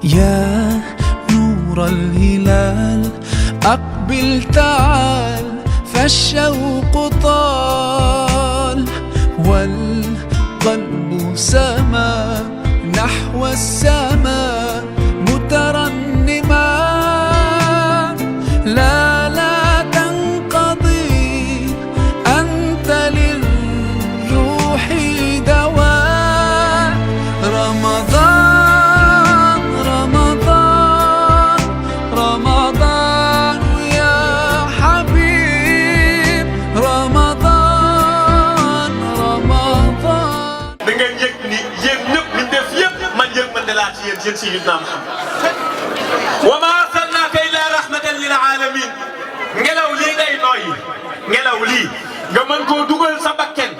يا نور الهلال أقبل تعال فالشوق طال والقلب سما نحو السماء مترنما لا تنقضي أنت للروح دواء رمضان رمضان رمضان يا حبيب رمضان رمضان da ngeen yëg ni yéen ñëpp liñ def yëpp man yëg man de laa ci yéen Sayyidina Muhammad wa ma arsalnaaka illaa rahmatan lil alamin ngelaw lii ngay nooyi ngelaw lii nga mën koo dugal sa bakken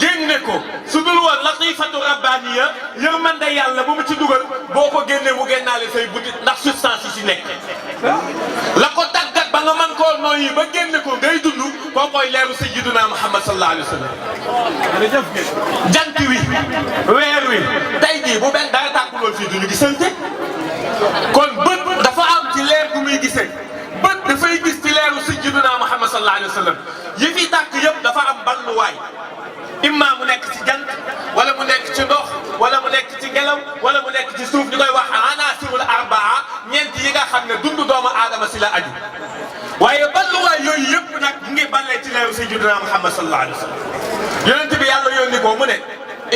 génne ko su dul woon latifatu rabbaniya yërmande yàlla bu mu ci dugal boo ko génne mu génnaale say butit ndax substance yi ci nekk la ko tàggat ba nga mën koo nooyi ba génne ko ngay dund koo koy leeru Sayyidina Muhammad sallallahu alayhi wa sallam jant wi weer wi tey jii bu benn dara tàkkuloon fii duñu gisante kon bët dafa am ci leer gu muy gisee bët dafay gis ci leeru Sayyidina Muhammad sallallahu alayhi wa sallam yi fi tàkk yëpp dafa am balluwaay imma mu nekk ci jant wala mu nekk ci ndox wala mu nekk ci ngelaw wala mu nekk ci suuf ñu koy wax anaasirul arbaa ñeent yi nga xam ne dundu doomu aadama si la aju waaye balluwaay yooyu yëpp nag mu ngi ballee ci leeru Sayyidina Muhammad sallallahu alayhi wa sallam yonent bi yàlla yónni ko mu ne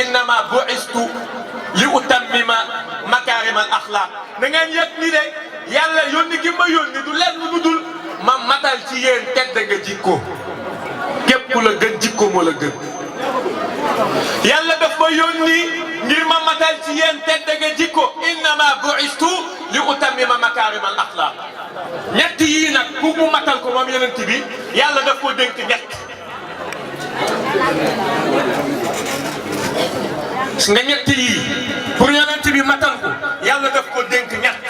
innama bu'istu li utammima makaarimal axlaaq na ngeen yëg ni de yàlla yónni gi ma yónni du lenn lu dul ma matal ci yéen tedd nga jikko képp ku la gën jikko moo la gën yàlla daf ma yónni ngir ma matal ci yéen tedd nga jikko innama bu'istu li utammima makaarimal axlaaq ñett yii nag ku mu matal ko moom yonent bi yàlla daf ko dénk ñett nga ñett yii pour yonent bi matal ko yàlla daf ko dénk ñett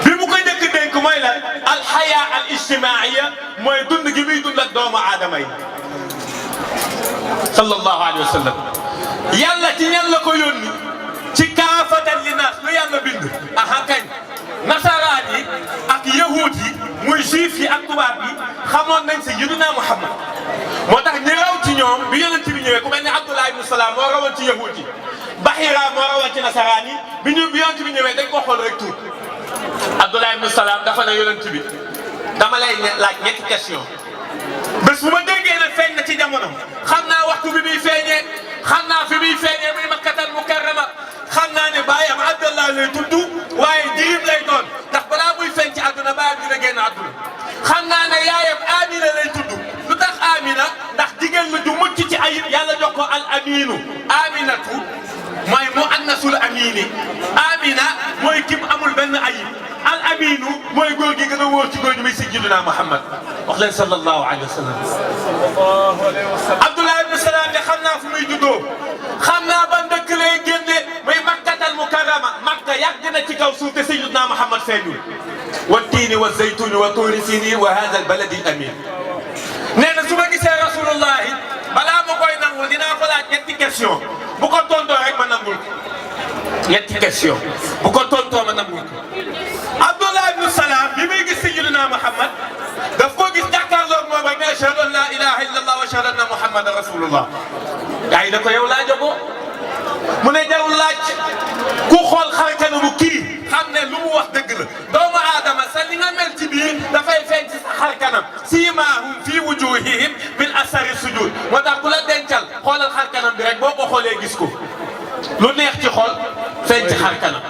bi mu ko njëkk dénk mooy la alxaya al ijtimaaiya mooy dund gi muy dund ak doomu aadama yi sallallahu alayhi wa sallam yàlla ci ñan la ko yónni ci kaafatan li naas lu yàlla bind aha kañ nasaraan yi ak yahuud yi muy juif yi ak tubaab yi xamoon nañ Sayyidina Muhammad moo tax ñi raw ci ñoom bi yonent bi ñëwee ku mel ne Abdullah ibn Salaam moo rawoon ci yahuud yi Bahira moo rawoon ci nasaraan yi bi yonent bi ñëwee dañ ko xool rek tuut Abdullah ibn Salaam dafa ne yonent bi dama lay laaj ñetti question bés bu ma déggee ne feeñ na ci jamono xam naa waxtu bi muy feeñee xam naa fi muy feeñee muy Makkatal Mukarrama xam naa ne baayam Abdallah lay tudd waaye jirim lay doon ndax balaa muy feeñ ci àdduna baayam dina génn àdduna xam naa ne yaayam Amina lay tudd lu tax Amina ndax jigéen la ju mucc ci ayib yàlla jox ko al aminu Aminatu mooy mu annasul amini Amina mooy kim amul benn ayib al aminu mooy góor gi gën a wóor ci góor ñi muy Sayyidina Muhammad wax leen sallallahu alayhi wa sallam. Abdullah ibn Salaam ne xam naa fu muy juddoo xam naa ban dëkk lay génne muy Makkatal Mukarrama Makka yàgg na ci kaw suuf te Sayyidina Muhammad feeñul wa tiini wa zaytuuni wa tuuri siiniin wa haadha al baladi al amiin nee na su ma gisee rasulullahi balaa ma koy nangul dinaa ko laaj ñetti question bu ko tontoo rek ma nangul ko ñetti question bu ko tontoo ma nangul ko Abdullah ibn Salaam bi muy gis Sayyidina Muhammad daf ko gis jàkkaarloog moom rek ne ashhadu an la ilaha illallah wa ashhadu anna muhammadan rasulullah gaa yi ne ko yow laa jogoo mu ne jarul laaj ku xool xar kanamu kii xam ne lu mu wax dëgg la doomu aadama sa li nga mel ci biir dafay feeñ ci sa xar kanam siimaahum fii wujuhihim min asari sujud moo tax ku la dencal xoolal xar kanam bi rek boo ko xoolee gis ko lu neex ci xool feeñ ci xar kanam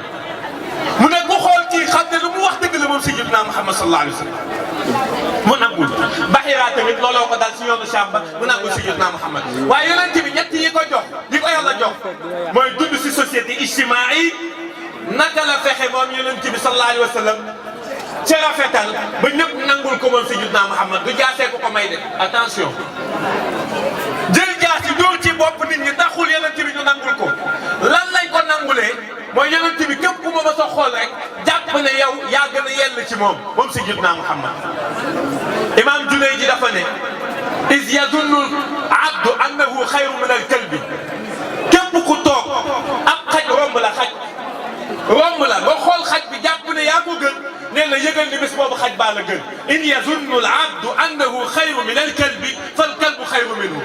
mu ne ku xool ci xam ne lu mu wax dëgg la moom Sayyidina Muhammad sallallahu alayhi wa sallam mu nangul Bahira tamit looloo ko dal si yoonu Shamba mu nangul Sayyidina Muhammad waaye yonent bi ñett yi ko jox yi ko yàlla jox mooy dund si société ijtimaai naka la fexe moom yonent bi sallallahu alayhi wa sallam ci rafetal ba ñëpp nangul ko moom Sayyidina Muhammad du jaasee ko ko may de attention jël jaasi dóor ci bopp nit ñi taxul yonent bi ñu nangul ko lan lañ ko nangulee mooy yonent bi képp ku ma mës a xool rek jàpp ne yow yaa gën a yell ci moom Sayyidina Muhammad imam Junayd ji dafa ne is yazunnu abdu annahu xayru min al kalbi képp ku toog ak xaj romb la nga xool xaj na yëgal ni bés boobu xaj baa la gën in yazunnu al abdu annahu xayru min al kalbi fal kalbu xayru minhu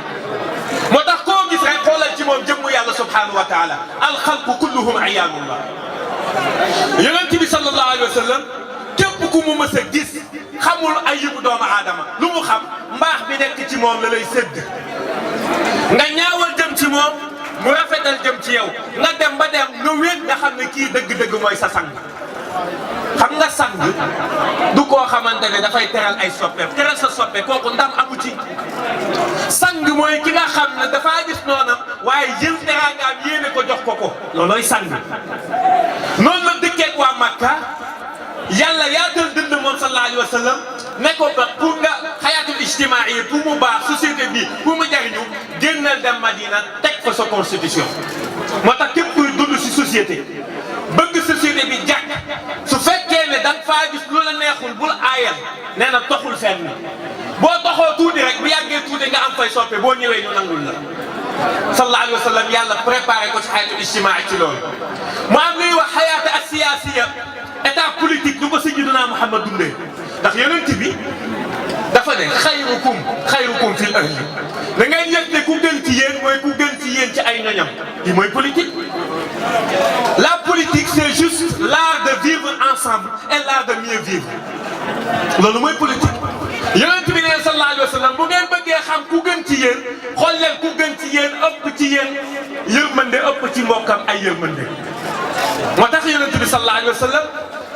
moo tax koo gis rek xoolal ci moom jëmmu yàlla subhanahu wa taala al xalqu kulluhum ayyaanullah yonent bi sallallahu alayhi wa sallam képp ku mu mës a gis xamul ay yëbu doomu aadama lu mu xam mbaax bi nekk ci moom la lay sédd nga ñaawal jëm ci moom mu rafetal jëm ci yow nga dem ba dem nga wéet nga xam ne kii dëgg-dëgg mooy sa sang xam nga sang du koo xamante ne dafay teral ay soppeem teral sa soppe kooku ndam amu ci sang mooy ki nga xam ne dafaa gis noonam waaye jël teraangaam yéene ko jox ko loolooy sang noonu la dëkkeek waa Makka yàlla yaatal dënd moom sallallahu alayhi wa sallam ne ko ba pour nga xayaatul ijtimaai pour mu baax société bi pour mu jariñu génnal dem Madina teg fa sa constitution moo tax képp kuy dund si société bëgg société bi jàkk su fekkee ne da nga faa gis lu la neexul bul aayal nee na toxul fenn boo toxoo tuuti rek bu yàggee tuuti nga am fay soppe boo ñëwee ñu nangul la sallallahu alayhi wa sallam yàlla préparé ko ci xayaatul ijtimaai ci loolu mu am luy wax xayaata ak siyaasiya état politique du ko sayyiduna Muhammad dundee ndax yonent bi dafa ne xayrukum fil ahli da ngay yëg ne ku gën ci yéen mooy ku gën ci yéen ci ay ñoñam li mooy politique. La politique c'est juste l'art de vivre ensemble et l'art de mieux vivre loolu mooy politique. yonent bi ne sallallahu alayhi wa sallam bu ngeen bëggee xam ku gën ci yéen xool leen ku gën ci yéen ëpp ci yéen yërmande ëpp ci mbokkam ay yërmande moo tax yonent bi sallallahu alayhi wa sallam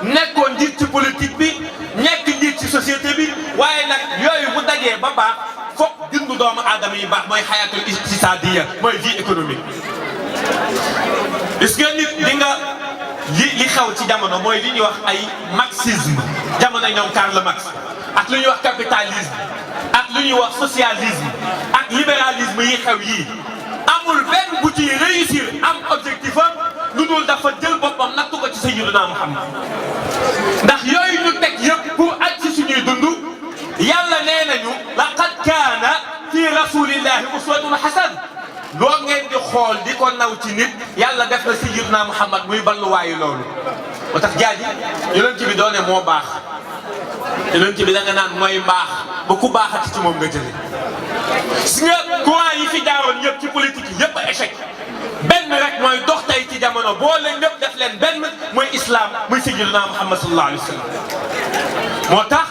nekkoon njiit ci politique bi nekk njiit ci société bi waaye nag yooyu bu dajee ba baax foog dundu doomu aadama yi baax mooy xayaatul iqtisaadiya mooy vie économique. gis nga nit di nga li xew ci jamono mooy li ñuy wax ay marxisme jamono ñoom Karl Marx ak lu ñuy wax capitalisme ak lu ñuy wax socialisme ak libéralisme yi xew yii amul benn bu ci réussir am objectif am lu dul dafa jël boppam nattu ko ci sayyiduna Muhammad ndax yooyu ñu teg yëpp pour aj ci suñuy dund yàlla nee nañu laqad kaana fi rasulillahi uswatun hasan loo ngeen di xool di ko naw ci nit yàlla def na sayyiduna Muhammad muy balluwaayu loolu moo tax jaaji yonent bi doone moo baax yonent bi da nga naan mooy mbaax ba ku baaxati ci moom nga jële si nga courant yi fi jaaroon yëpp ci politique yi yëpp a échec benn rek mooy dox tey ci jamono boo leen ñëpp def leen benn mooy islam muy sayyiduna Muhammad sallallahu alayhi wa sallam moo tax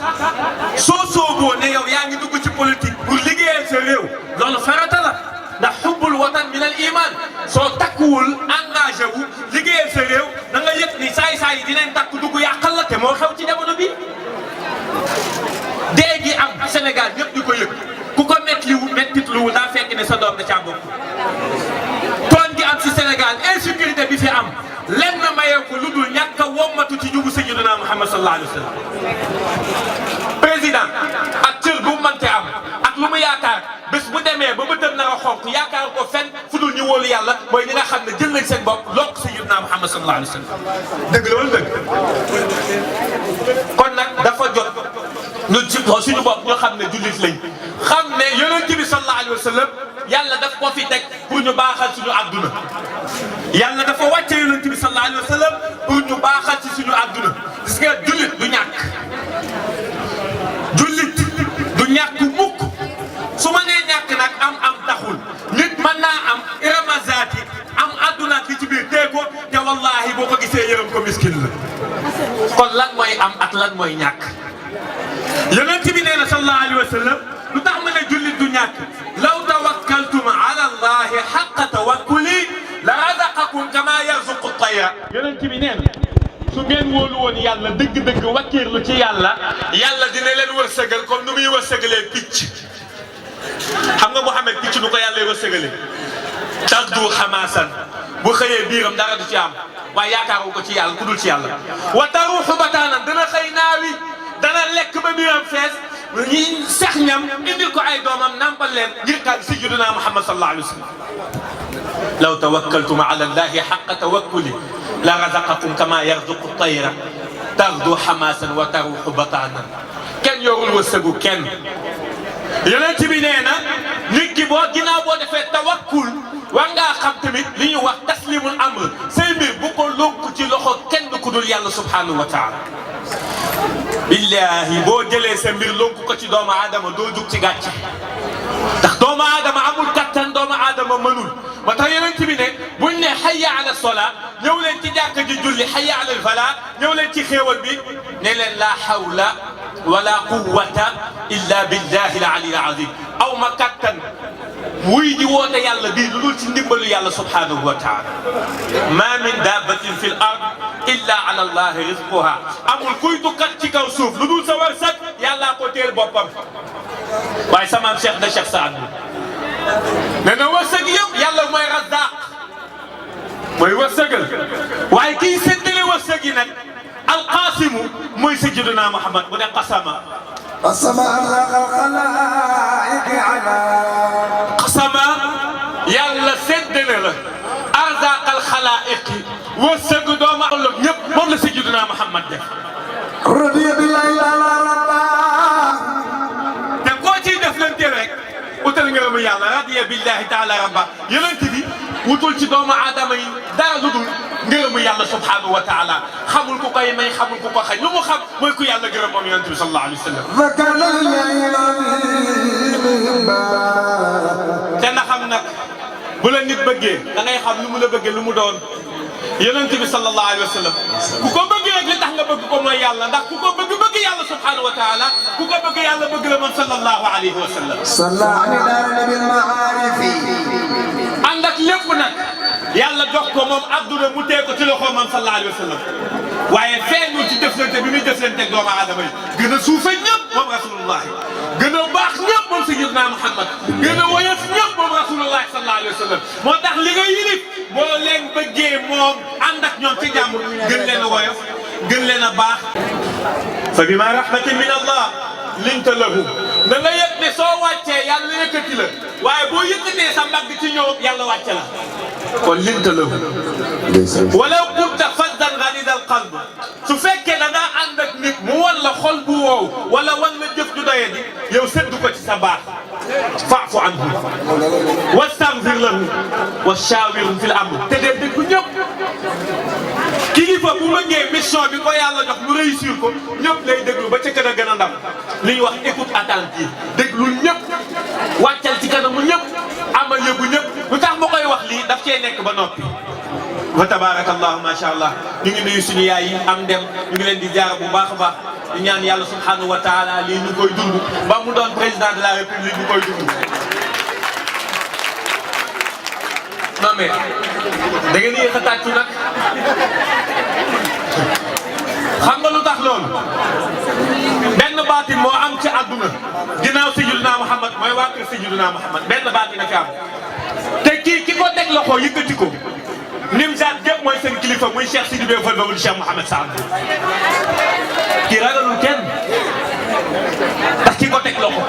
soo sooboo ne yow yaa ngi dugg ci politique pour liggéeyal sa réew loolu farata la ndax xubbul watan min al iman soo takkuwul engagé wu liggéeyal sa réew da nga yëg ni saay-saay yi dinañ takku dugg yàqal la te moo xew ci jamono bi dee gi am Sénégal ñëpp di ko yëg ku ko mettitluwul daa fekk ne sa doom da caa bokk tooñ gi am si Sénégal insécurité bi fi am lenn mayee ko lu dul ñàkk a wommatu ci jubu sayyiduna Muhammad sallallahu alayhi wa sallam président ak cër bu mënte am ak lu mu yaakaar bés bu demee ba bëtëm nar a xonk yaakaar ko fenn fu dul ñu wóolu yàlla mooy ñi nga xam ne jël nañ seen bopp lokk sayyiduna Muhammad sallallahu alayhi wa sallam dëgg la wala dëgg kon nag dafa jot ñu ci suñu bopp ñoo xam ne jullit lañ xam ne yonent bi sallallahu alayhi wa sallam yàlla daf ko fi teg pour ñu baaxal suñu àdduna yàlla dafa wàcce yonent bi sallallahu alayhi wa sallam pour ñu baaxal ci suñu àdduna gis nga jullit du ñàkk jullit du ñàkk mukk su ma nee ñàkk nag am taxul nit mën naa am iramazaati am àdduna li ci biir tee ko te wallahi boo ko gisee yërëm ko miskin la kon lan mooy am ak lan mooy ñàkk yonent bi nee na sallallahu alayhi wa sallam lu tax ma ne jullit du ñàkk law tawakkaltum ala allahi haqqa tawakkuli la razaqakum kama yarzuqu tayra yonent bi nee na su ngeen wóolu woon yàlla dëgg-dëgg wakkiirlu ci yàlla yàlla dina leen wërsëgal comme nu muy wërsëgalee picc xam nga Muhammad picc nu ko yàlla wërsëgalee tagdu xamaasan bu xëyee biiram dara du ci am waaye yaakaaru ko ci yàlla ku dul ci yàlla wa taruuxu bataanan dana xëy naawi dana lekk ba biiram fees ñi sex ñam indil ko ay doomam nampal leen ngir kan sayyiduna Muhammad sallallahu alayhi wa sallam law tawakkaltum ala allahi haqqa tawakkuli la razaqakum kama yarzuqu tayra taghdu hamasan wa taruhu batanan kenn yorul wërsëgu kenn yonent bi nee na nit ki boo ginnaaw boo defee tawakkul war ngaa xam tamit li ñuy wax taslimul amr say mbir bu ko lonku ci loxo kenn ku dul yàlla subhanahu wa taala billahi boo jëlee sa mbir lonku ko ci doomu aadama doo jug ci gàcce ndax doomu aadama amul kattan doomu aadama mënul moo tax yonent bi ne buñ ne hayya ala sola ñëw leen ci jàkka ji julli hayya ala fala ñëw leen ci xéewal bi ne leen la hawla wala quwwata illa billahi al ali al azim aw ma kattan wuy di woote yàlla bii lu dul ci ndimbalu yàlla subhanahu wa taala ma min dabbatin fi l ard illa ala allahi rizquha amul kuy tukkat ci kaw suuf lu dul sa wërsëg yàllaa ko teel boppam waaye samaam Cheikh na Cheikh Saad nee na wërsëg yëpp yàlla mooy razzaq mooy wërsëgal waaye kii séddale wërsëg yi nag alqaasimu mooy sayyiduna Muhammad bu ne qasama qasama qasama yàlla séddale la arzaqal xalaa'iqi wërsëg doomu aadama ñëpp moom la sayyiduna Muhammad def radiya billahi rabba te koo ciy def leen teel rek utal ngërëm yàlla radiya billahi taala rabba yonent bi wutul ci doomu aadama yi dara lu dul ngërëmu yàlla subhanahu wa taala xamul ku koy may xamul ku ko xañ lu mu xam mooy ku yàlla gërëm moom yonent bi sallallahu alayhi wa sallam te na xam nag bu la nit bëggee da ngay xam lu mu la bëggee lu mu doon yonent bi sallallahu alayhi wa sallam ku ko bëgg rek li tax nga bëgg ko mooy yàlla ndax ku ko bëgg yàlla subhanahu wa taala ku ko bëgg yàlla bëgg la moom sallallahu alayhi wa sallam ànd ak lépp nag yàlla jox ko moom adduna mu tee ko ci loxo moom sallallahu alayhi wa sallam waaye feeñul ci jëflante bi muy jëflante ak doomu aadama yi gën a suufe ñëpp moom rasulullah gën a baax ñëpp moom sayyidina Muhammad gën a woyof ñëpp moom rasulullah sallallahu alayhi wa sallam moo tax li nga yilif boo leen bëggee moom ànd ak ñoom ci jàmm gën leen a woyof gën leen a baax fa bima rahmatin min allah linta lahum da nga yëg ne soo wàccee yàlla yëkkati la waaye boo yëkkatee sa mbagg ci ñoom yàlla wàcce la kon linta lahum walaw kunta faddan ghalida al qalb su fekkee da ngaa ànd ak nit mu wan la xol bu woow wala wan la jëf ju doye di yow séddu ko ci sa baax fa'fu anhum wastaghfir lahum wa shawirhum fil amr te dem déglu ñëpp kilifa bu bëggee mission bi ko yàlla jox mu réussir ko ñëpp lay déglu ba ca gën a ndam li ñuy wax écoute attentive déglu ñëpp wàccal ci kanamu ñëpp amal yëgu ñëpp lu tax ma koy wax lii daf cee nekk ba noppi wa tabarakallahu ma sha allah ñu ngi nuyu suñu yaay yi am dem ñu ngi leen di jaar bu baax a baax di ñaan yàlla subhanahu wa taala lii ñu koy dund ba mu doon président de la république ñu koy dund non mais da ngeen yéex a tàccu nag xam nga lu tax loolu benn baatin moo am ci àdduna ginnaaw sayyiduna Muhammad mooy waa kër sayyiduna Muhammad benn baatin a fi am te kii ki ko teg loxo yëkkati ko Nimzaat gépp mooy seen kilifa muy Cheikh Sidi Bey Fall Mamadou Cheikh Mouhamed Saad kii ragalul kenn ndax ki ko teg loxo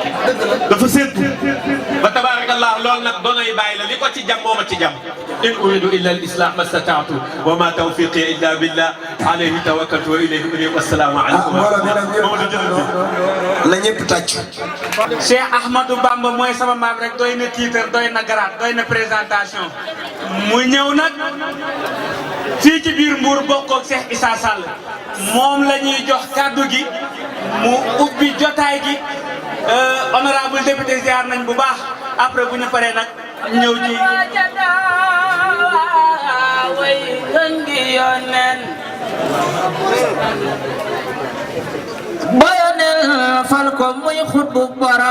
dafa séntu ba tabarakallah loolu nag doonay bàyyi la li ko ci jam moo ma ci jam in uridu illa al islah ma stata'tu wa ma tawfiqi illa billah alayhi tawakkaltu wa ilayhi unib assalaamu alaykum la ñëpp tàcc Cheikh Ahmadou Bamba mooy sama maam rek doy na tiitar doy na garaat doy na présentation mu ñëw nag fii ci biir Mbour bokk ak Cheikh Issa Sall moom la ñuy jox kàddu gi mu ubbi jotaay gi honorable député ziar nañ bu baax après bu ñu paree nag ñëw ci way gën gi yoneen boyonel fal ko muy xutbu boroomam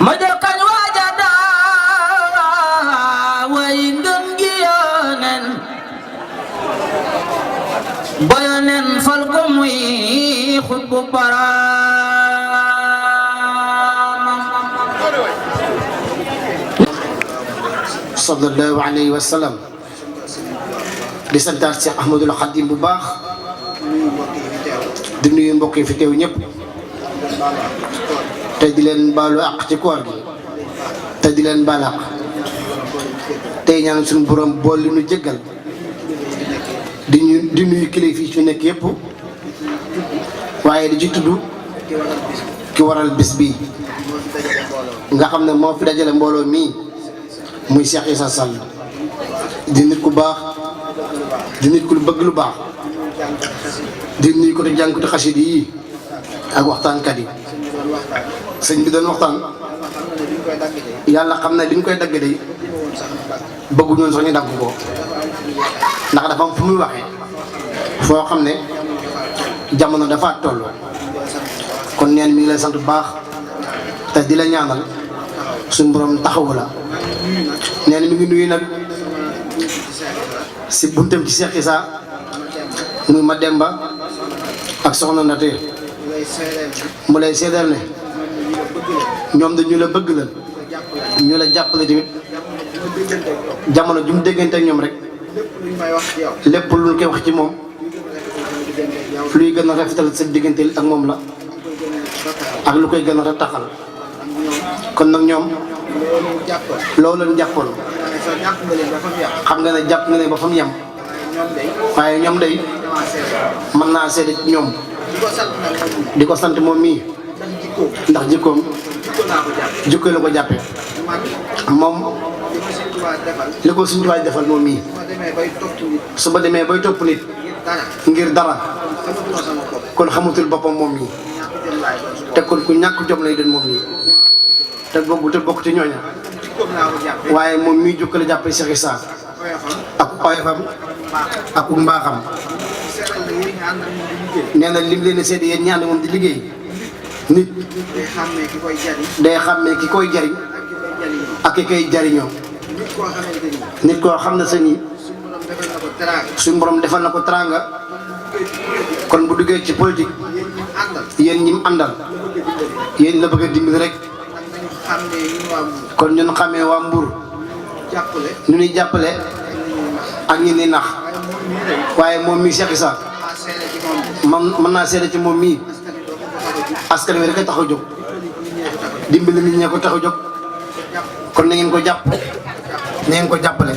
ma jokkañ waajada way ngëm gi yoneen boyonen fal ko muy xutbu boroomam sallallahu alayhi wa sallam di santaat Cheikh Ahmadul Khadim bu baax di nuyu mbokk yi fi teew ñëpp te di leen baalu àq ci koor gi te di leen baal àq tey ñaan suñu borom bool li nu jéggal di nuyu kilifa yi fi nekk yëpp waaye di ci tudd ki waral bis bi nga xam ne moo fi dajale mbooloo mii muy Cheikh Issa Sall di nit ku baax di nit ku bëgg lu baax di nuyu ko te jàngkati xasida yi ak waxtaankat yi sëñ bi doon waxtaan yàlla xam ne li ñu koy dagg de bëgguñu woon sax ñu dagg ko ndax dafa am fu muy waxee foo xam ne jamono dafa toll kon neen mi ngi lay sant bu baax te di la ñaanal suñu borom taxawu la neen mi ngi nuyu nag si buntam ci Cheikh Issa muy Mademba ak soxna Naté mu lay seedal ne ñoom dañu la bëgg la ñu la jàppale tamit jamono ju mu déggante ak ñoom rek lépp lu ñu koy wax ci moom luy gën a rafetal sa diggante ak moom la ak lu koy gën a taxal kon nag ñoom loolu lañ jàppoon xam nga ne jàpp nga ne ba fa mu yem waaye ñoom day mën naa seede ci ñoom di ko sant moom mii ndax jikkoom jikko la ko jàppee moom li ko suñu tubaab defal moom mii su ba demee bay topp nit ngir dara kon xamutul boppam moom mii te kon ku ñàkk jom lay doon moom mii te bokk ci ñooña waaye moom mii jukka la jàppee Cheikh Issa ak oyofam ak mbaaxam nee na lim leen seede yéen ñaan moom di liggéey nit day xàmmee ki koy jariñ ak ki koy jariñoo nit koo xam ne sa nii suñu borom defal na ko teraanga kon bu duggee ci politique yéen ñi mu àndal yéen la bëgg a dimbali rek kon ñun xamee waa Mbour ñu ñuy jàppale ak ñi ni nax waaye moom mii Cheikh Issa man mën naa seede ci moom mii askan wi rek a tax a jóg dimbali nit ñee ko tax a jóg kon na ngeen ko jàpp na ngeen ko jàppale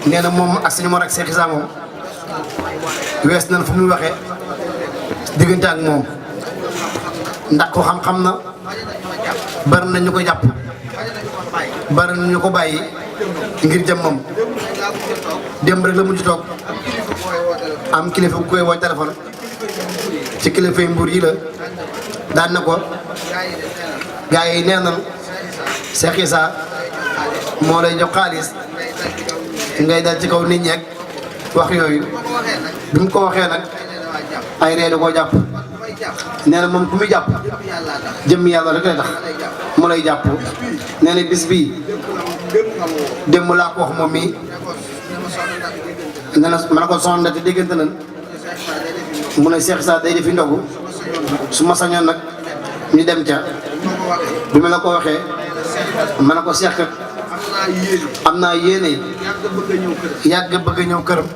nee na moom ak suñu mor ak Cheikh Issa moom wees nañ fu muy waxee diggante ak moom ndax ko xam-xam na bari na ñu ko jàpp bari na ñu ko bàyyi ngir jëm moom démb rek la mujj toog am kilifa bu koy woo téléphone ci kilifa yi Mbour yi la daan na ko gars yi nee nañ Cheikh Issa moo lay jox xaalis ngay dal ci kaw nit ñeek wax yooyu bi mu ko waxee nag ay ree da koo jàpp nee na moom ku muy jàpp jëmm yàlla rek lay tax mu lay jàpp nee na bis bii démb laa ko wax moom mii nee na ma ne ko soxna te déggante nañ mu ne Cheikh Issa day defi ndogu su ma sañoon nag ñu dem ca bi ma la ko waxee ma ne ko Cheikh kat am naa yéene yàgg bëgg a ñëw këram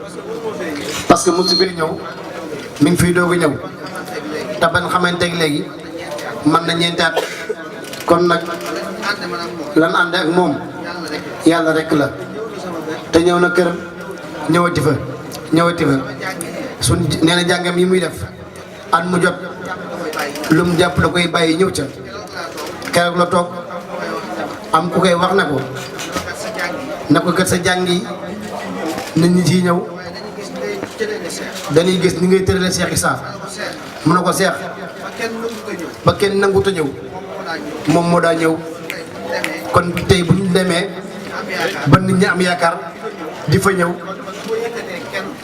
parce que mosu fee ñëw mi ngi fiy doog a ñëw te ban xamanteeg léegi man na ñeenti at kon nag lan ànd ak moom yàlla rek la te ñëw na këram ñëwati fa suñ nee na jàngam yi muy def at mu jot lu mu jàpp da koy bàyyi ñëw ca keroog la toog am ku koy wax na ko kat sa jàng yi nit ñi ciy ñëw dañuy gis ni ngay tërale Cheikh Issa mu ne ko Cheikh ba kenn nangut a ñëw moom moo daa ñëw kon tey bu ñu demee ba nit ñi am yaakaar di fa ñëw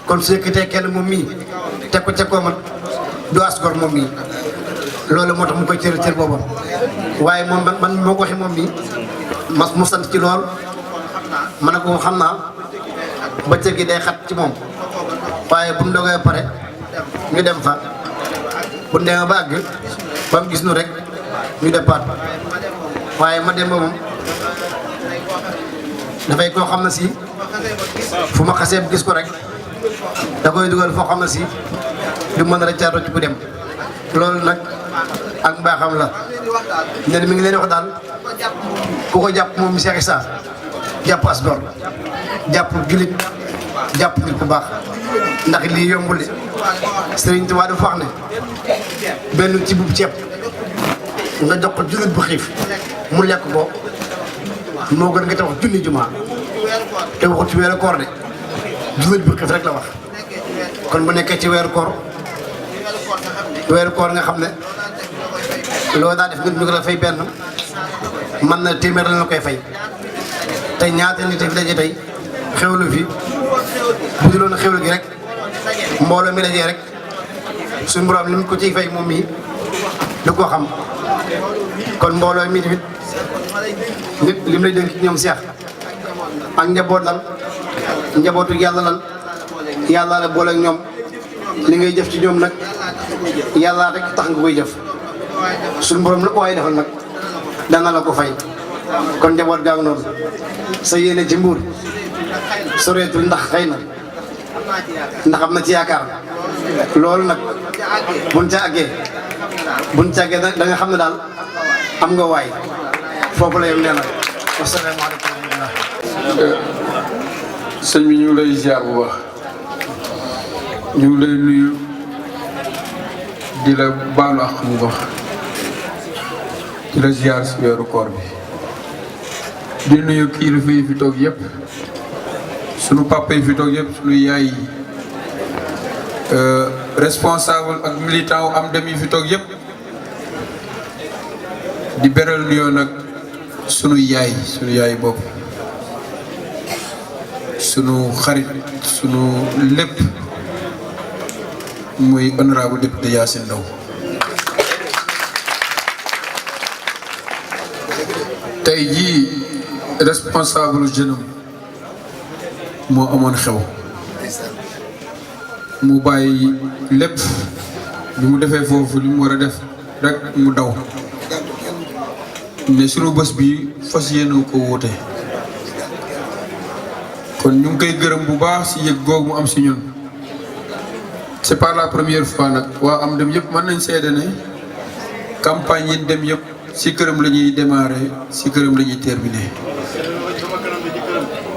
kon su yëkkatee kenn moom mii teg ko ca koomat du asgor moom mii loolu moo tax mu koy cër boobam waaye moom man moo ko waxee moom mii mu sant ci lool ma ne ko xam naa bëccëg gi day xat ci moom waaye bu ñu dogee pare ñu dem fa bu ñu demee ba àgg ba mu gis nu rek ñu départ waaye ma dem ba moom dafay koo xam ne si fu ma xasee gis ko rek da koy dugal foo xam ne si du mën a rëccaat ci bu dem loolu nag ak mbaaxam la ne mi ngi leen wax daal ku ko jàpp moom Cheikh Issa jàpp as gor jàpp julit jàpp nit ku baax ndax lii yombul de Serigne Touba dafa wax ne benn ci bu ceeb nga jox ko julit bu xiif mu lekk ko moo gën nga tax junni jumaa te waxut ci weeru koor de dundal bu këf rek la wax kon bu nekkee ci weeru koor nga xam ne loo daa def ñu ko la fay benn man na téeméer la koy fay tey ñaata nit fi daje tey xewlu fi bu dul woon xewlu gi rek mbooloo mi dajee rek suñu borom li mu ko ciy fay moom mii du ko xam kon mbooloo mi tamit nit li mu lay dénk ñoom seex ak njaboot lan njabootu yàlla lan yàlla la boole ak ñoom li ngay jëf ci ñoom nag yàlla rek tax nga koy jëf suñu borom lu ko waay defal nag dana la ko fay kon njaboot gaa ngi noonu sa yéene ci Mbour soreetul ndax xëy na ndax am na ci yaakaar loolu nag buñ ca àggee da nga xam ne daal am nga waay foofu la yem nee na wasalaamaaleykum wa rahmatulah. sëñ bi ñu ngi lay ziar bu baax ñu ngi lay nuyu di la baalu ak bu baax di la ziar si weeru koor bi di nuyu kilifa yi fi toog yëpp sunu papa yi fi toog yëpp sunu yaay yi responsable ak militant wu am dem yi fi toog yëpp di beral nuyoo nag sunu yaay bopp sunu xarit sunu lépp muy honorable député Yacine Ndao tey jii responsable jeune moo amoon xew mu bàyyi lépp bi mu defee foofu li mu war a def rek mu daw ne sunu bés bi fas yéene ko woote kon ñu ngi koy gërëm bu baax si yëg googu mu am si ñun c'est pas la première fois nag waa am dem yëpp mën nañ seede ne campagne yi dem yëpp si këram la ñuy démarrer si këram la ñuy terminer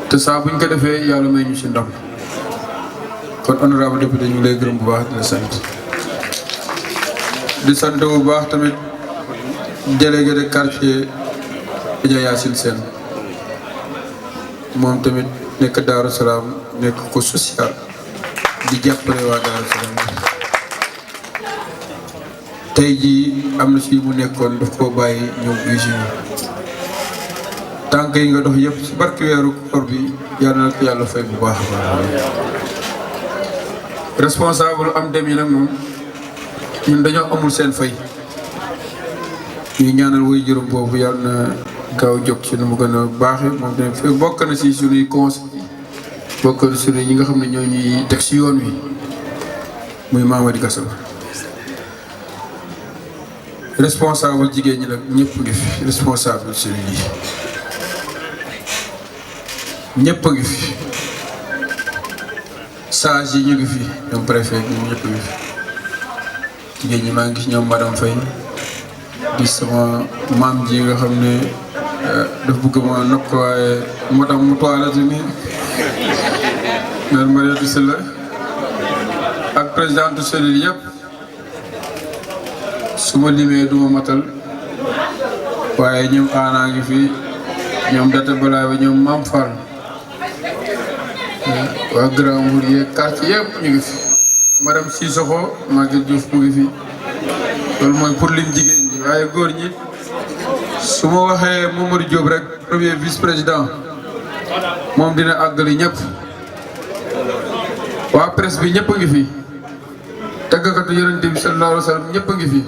te saa buñ ko defee yàlla may ñu si ndam kon honorable député ñu ngi lay gërëm bu baax di sant bu baax tamit délégué de quartier Adja Yacine Sène moom tamit nekk Daaru Salaam nekk ko social di jàppale waa Daaru Salaam tey jii am na si mu nekkoon daf koo bàyyi ñëw usi tànk yi nga dox yëpp si barki weeru koor bi yàlla na ko yàlla fay bu baax a baax responsable am dem yi nag moom ñun dañoo amul seen fay ñuy ñaanal woy juróom boobu yàlla na gaaw jóg ci nu mu gën a baaxee moom tamit fi bokk na si suñuy conseil bokk na suñuy ñi nga xam ne ñoo ñuy teg si yoon wi muy Mamadi Gassama responsable jigéen ñi nag ñëpp ngi fi responsable suñu yi ñëpp a ngi fi sage yi ñu ngi fi ñoom préfet ñoom ñëpp a ngi fi jigéen ñi maa ngi gis ñoom madame Faye di sama maam ji nga xam ne daf bëgg ma nopp waaye moo tax mu toilette nii mère Mariatou Sylla ak présidente cellule yëpp su ma limee du ma matal waaye ñoom aanaa ngi fi ñoom data balaa ba ñoom Mam Fall waa Grand Mbour yeeg quartier yëpp ñu ngi fi madame Sissoko Maguette Diouf mu ngi fi loolu mooy pour lim jigéen ñi waaye góor ñi su ma waxee Mamadou Diop rek premier vice président moom dina àggali ñëpp waa presse bi ñëpp a ngi fi tàggakatu yonent bi sallallahu alayhi wa sallam ñëpp a ngi fi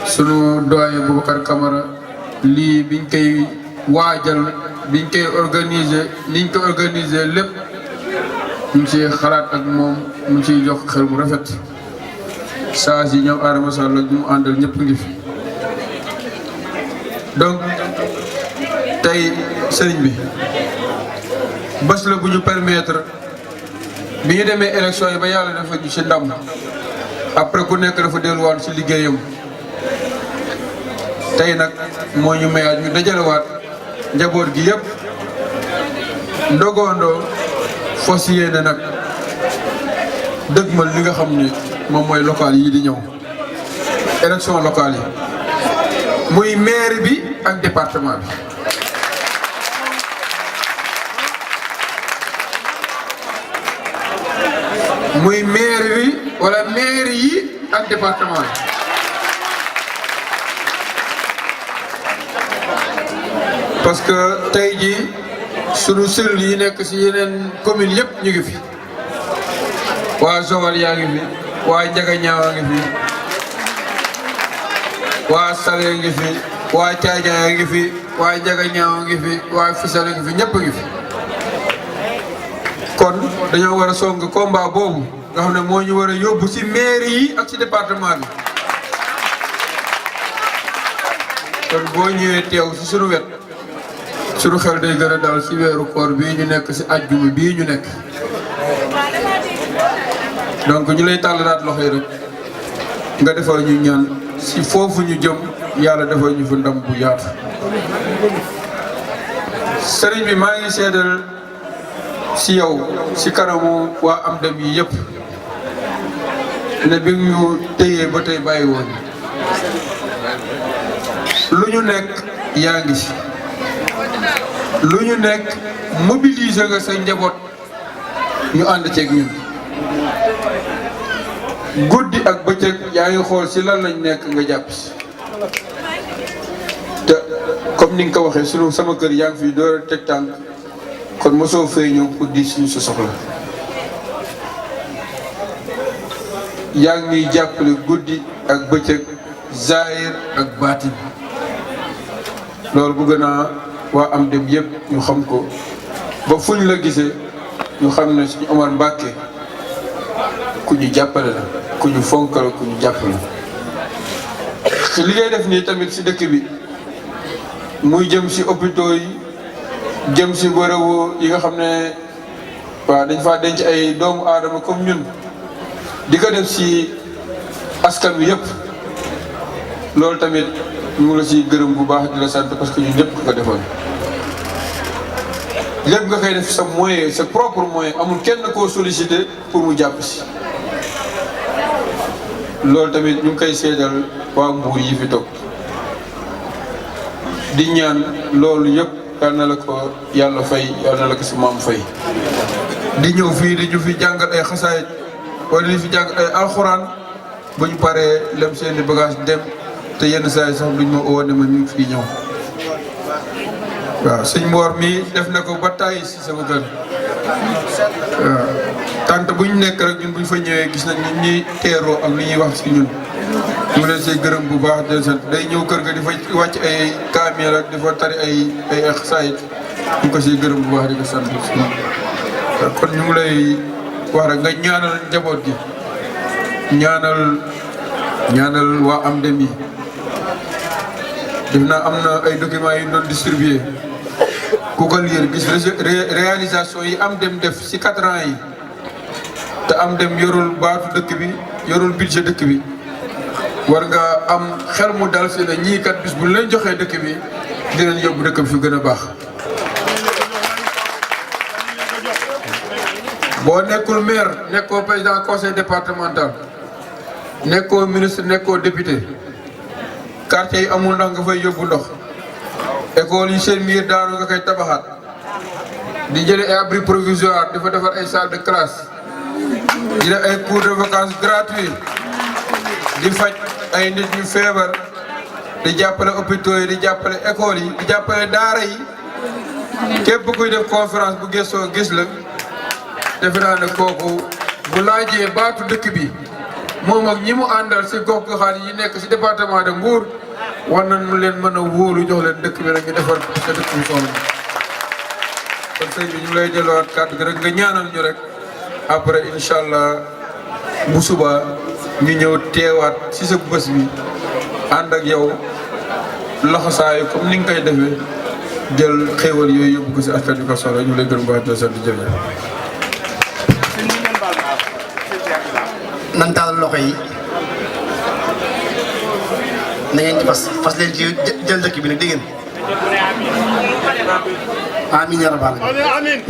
sunu doyen Boubacar Camara lii biñ koy waajal biñ koy organiser niñ ko organiser lépp ñu ngi ciy xalaat ak moom mu ngi ciy jox xel mu rafet saa si ñoom Adama Sall ak ñu mu àndal ñëpp ngi fi donc tey sëriñ bi bés la bu ñu permettre bi ñu demee élection yi ba yàlla dafa ñu ci ndam après ku nekk dafa delluwaat ci liggéeyam tey nag moo ñu mayaat ñu dajalewaat njaboot gi yëpp ndogoondoo fas yéene nag dëgmal li nga xam ne moom mooy local yi di ñëw élection locale yi muy maire bi ak département bi muy maire bi wala maire yi ak département yi. parce que tey jii sunu cellules yi nekk ci yeneen communes yëpp ñu ngi fi waa Joal yaa ngi fi waa Ndiagañaaw a ngi fi waa Salé ngi fi waa Thiadiaye a ngi fi waa Ndiagañaaw a ngi fi waa Fissel a ngi fi ñëpp a ngi fi. kon dañoo war a song combat boobu nga xam ne moo ñu war a yóbbu ci mairie yi ak ci département bi kon boo ñëwee teew ci sunu wet sunu xel day gën a dal ci weeru koor bii ñu nekk ci ajjuma bii ñu nekk donc ñu lay tàllalaat loxo yi rek nga defal ñu ñaan ci foofu ñu jëm yàlla defal ñu fa ndam bu yaatu. sëriñ bi maa ngi seedal ci yow ci kanamu waa am dem yi yëpp ne bi ñu téyee ba tey bàyyi woon lu ñu nekk yaa ngi ci lu ñu nekk mobiliser nga sa njaboot ñu ànd ceeg ñun guddi ak bëccëg yaa ngi xool ci lan lañ nekk nga jàpp ci te comme ni nga ko waxee sunu sama kër yaa ngi fi door a teg tànk kon mosoo fee ñëw pour di suñu sa soxla yaa ngi ñuy jàppale guddi ak bëccëg zahir ak baatin loolu bëgg naa waa am dem yëpp ñu xam ko ba fuñ la gisee ñu xam ne suñu Omar Mbacke ku ñu jàppale la ku ñu fonk la ku ñu jàppale li ngay def nii tamit ci dëkk bi muy jëm ci hôpitaux yi jëm ci bërëbu yi nga xam ne waaw dañ faa denc ay doomu aadama comme ñun di ko def ci askan wi yëpp loolu tamit ñu ngi la ciy gërëm bu baax di la sant parce que ñun ñëpp nga defoon lépp nga koy def sa moyen sa propre moyen amul kenn koo sollicité pour mu jàpp ci loolu tamit ñu ngi koy seedal waa Mbuur yi fi toog di ñaan loolu yëpp yal na la ko yàlla fay yal na la ko si maam fay di ñëw fii di ñu fi jàngal ay xasaayit wala di fi jàngal ay alxuraan bu ñu paree lem seeni bagage dem te yenn saa yi sax duñ ma oo ne ma ñu ngi fii ñëw waaw sëñ Mboor mi def na ko ba tàyyi si sama kër waaw tant bu ñu nekk rek ñun bu ñu fa ñëwee gis nañ ni ñuy teeroo ak ni ñuy wax si ñun ñu leen see gërëm bu baax de sant day ñëw kër ga di fa wàcc ay kaamil ak di fa tari ay xasaayit ñu ko siy gërëm bu baax di ko sant kon ñu ngi lay wax rek nga ñaanal njaboot gi ñaanal waa am dem yi def naa am na ay documents yu doon distribué ku ko lire gis réalisation yi am dem def ci 4 ans yi te am dem yorul baatu dëkk bi yorul budget dëkk bi war nga am xel mu dal si ne ñii kat bis bu leen joxee dëkk bi dinañ yóbbu dëkk bi fi gën a baax. boo nekkul maire nekkoo président conseil départemental nekkoo ministre nekkoo député quartier yi amul ndox nga fay yóbbu ndox école yi seen miir daanu nga koy tabaxaat di jëlee ay abri provisoire di fa defar ay salle de classe di def ay cours de vacances gratuits di faj ay nit ñu feebar di jàppale hôpitaux yi di jàppale école yi di jàppale daara yi képp kuy def conférence bu gëstoo gis la defe naa ne kooku bu laajee baatu dëkk bi moom ak ñi mu àndal si gox goxaan yi nekk si département de Mbour war nañu leen mën a wóolu jox leen dëkk bi rek ñu defar sa dëkk bi soxla kon sëñ bi ñu lay delluwaat kàddu gi rek nga ñaanal ñu rek après incha allah bu suba ñu ñëw teewaat si sa bés bi ànd ak yow laxasaayu comme ni nga koy defee jël xéewal yooyu yóbbu ko si askan wi ko soxla ñu lay gën baax di sant jërëjëf. nan taal loxo yi na ngeen ci fas leen ci jël dëkk bi nag dégg ngeen amiin ya rabbal aalamiin